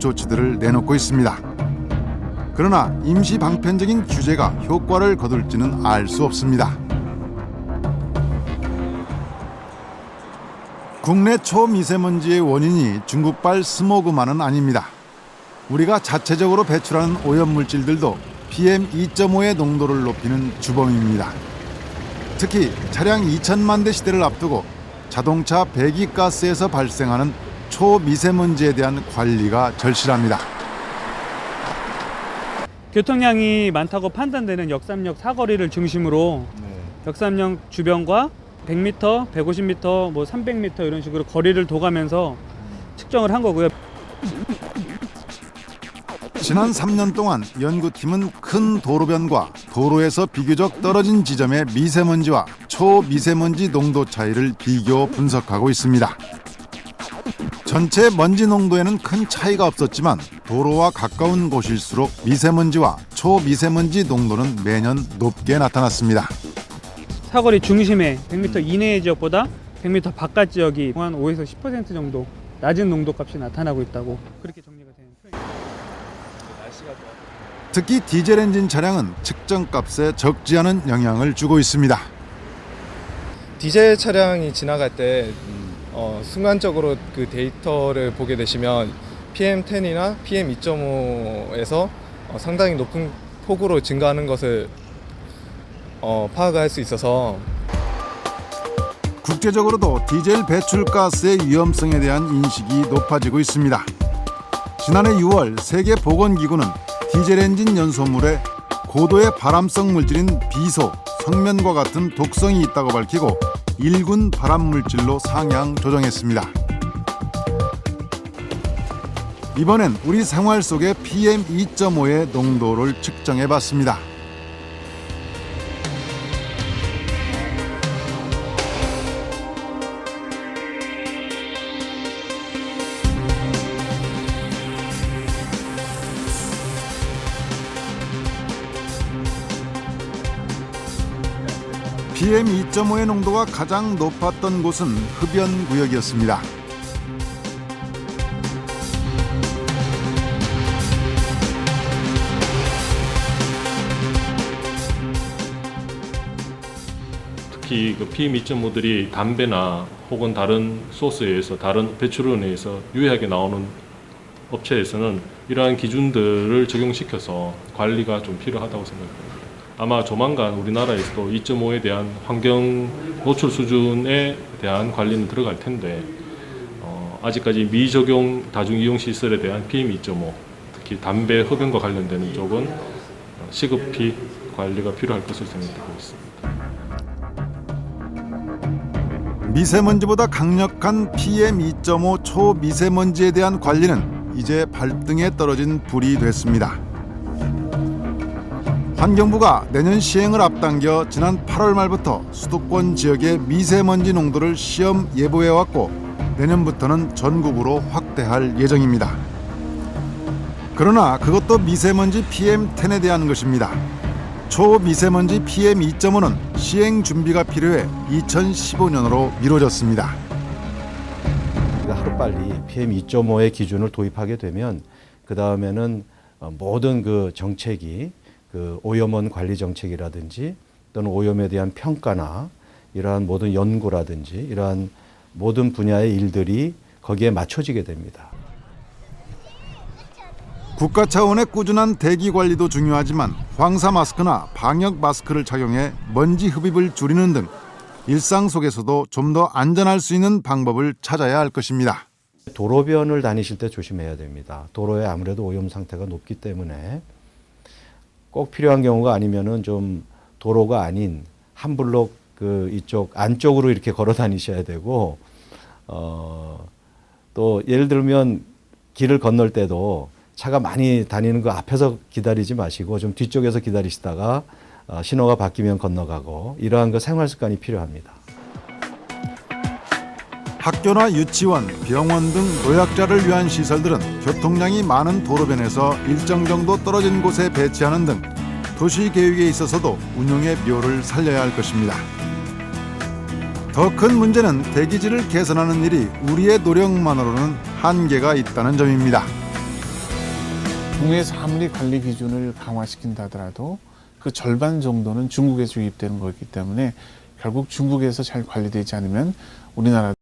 조치들을 내놓고 있습니다. 그러나 임시 방편적인 규제가 효과를 거둘지는 알 수 없습니다. 국내 초미세먼지의 원인이 중국발 스모그만은 아닙니다. 우리가 자체적으로 배출하는 오염물질들도 PM2.5의 농도를 높이는 주범입니다. 특히 차량 2천만 대 시대를 앞두고 자동차 배기가스에서 발생하는 초미세먼지에 대한 관리가 절실합니다. 교통량이 많다고 판단되는 역삼역 사거리를 중심으로 역삼역 주변과 100m, 150m, 300m 이런 식으로 거리를 둬가면서 측정을 한 거고요. 지난 3년 동안 연구팀은 큰 도로변과 도로에서 비교적 떨어진 지점의 미세먼지와 초미세먼지 농도 차이를 비교 분석하고 있습니다. 전체 먼지 농도에는 큰 차이가 없었지만 도로와 가까운 곳일수록 미세먼지와 초미세먼지 농도는 매년 높게 나타났습니다. 사거리 중심의 100m 이내의 지역보다 100m 바깥 지역이 한 5에서 10% 정도 낮은 농도값이 나타나고 있다고 그렇게 정리가 되는 표현입니다. 특히 디젤 엔진 차량은 측정값에 적지 않은 영향을 주고 있습니다. 디젤 차량이 지나갈 때 순간적으로 그 데이터를 보게 되시면 PM10이나 PM2.5에서 상당히 높은 폭으로 증가하는 것을 파악할 수 있어서 국제적으로도 디젤 배출가스의 위험성에 대한 인식이 높아지고 있습니다. 지난해 6월 세계보건기구는 디젤 엔진 연소물에 고도의 발암성 물질인 비소, 성면과 같은 독성이 있다고 밝히고 1군 발암물질로 상향 조정했습니다. 이번엔 우리 생활 속의 PM2.5의 농도를 측정해봤습니다. PM2.5의 농도가 가장 높았던 곳은 흡연구역이었습니다. 특히 그 PM2.5들이 담배나 혹은 다른 소스에 의해서 다른 배출원에 의해서 유해하게 나오는 업체에서는 이러한 기준들을 적용시켜서 관리가 좀 필요하다고 생각합니다. 아마 조만간 우리나라에서도 2.5에 대한 환경 노출 수준에 대한 관리는 들어갈 텐데 아직까지 미적용 다중이용시설에 대한 PM2.5 특히 담배 흡연과 관련되는 쪽은 시급히 관리가 필요할 것으로 생각되고 있습니다. 미세먼지보다 강력한 PM2.5 초미세먼지에 대한 관리는 이제 발등에 떨어진 불이 됐습니다. 환경부가 내년 시행을 앞당겨 지난 8월 말부터 수도권 지역의 미세먼지 농도를 시험 예보해왔고 내년부터는 전국으로 확대할 예정입니다. 그러나 그것도 미세먼지 PM10에 대한 것입니다. 초미세먼지 PM2.5는 시행 준비가 필요해 2015년으로 미뤄졌습니다. 우리가 하루빨리 PM2.5의 기준을 도입하게 되면 그 다음에는 모든 그 정책이 그 오염원 관리 정책이라든지 또는 오염에 대한 평가나 이러한 모든 연구라든지 이러한 모든 분야의 일들이 거기에 맞춰지게 됩니다. 국가 차원의 꾸준한 대기 관리도 중요하지만 황사 마스크나 방역 마스크를 착용해 먼지 흡입을 줄이는 등 일상 속에서도 좀 더 안전할 수 있는 방법을 찾아야 할 것입니다. 도로변을 다니실 때 조심해야 됩니다. 도로에 아무래도 오염 상태가 높기 때문에 꼭 필요한 경우가 아니면은 좀 도로가 아닌 한 블록 그 이쪽 안쪽으로 이렇게 걸어 다니셔야 되고 또 예를 들면 길을 건널 때도 차가 많이 다니는 그 앞에서 기다리지 마시고 좀 뒤쪽에서 기다리시다가 신호가 바뀌면 건너가고 이러한 그 생활 습관이 필요합니다. 학교나 유치원, 병원 등 노약자를 위한 시설들은 교통량이 많은 도로변에서 일정 정도 떨어진 곳에 배치하는 등 도시 계획에 있어서도 운용의 묘를 살려야 할 것입니다. 더 큰 문제는 대기질을 개선하는 일이 우리의 노력만으로는 한계가 있다는 점입니다. 국내에서 아무리 관리 기준을 강화시킨다 하더라도 그 절반 정도는 중국에서 유입되는 거기 때문에 결국 중국에서 잘 관리되지 않으면 우리나라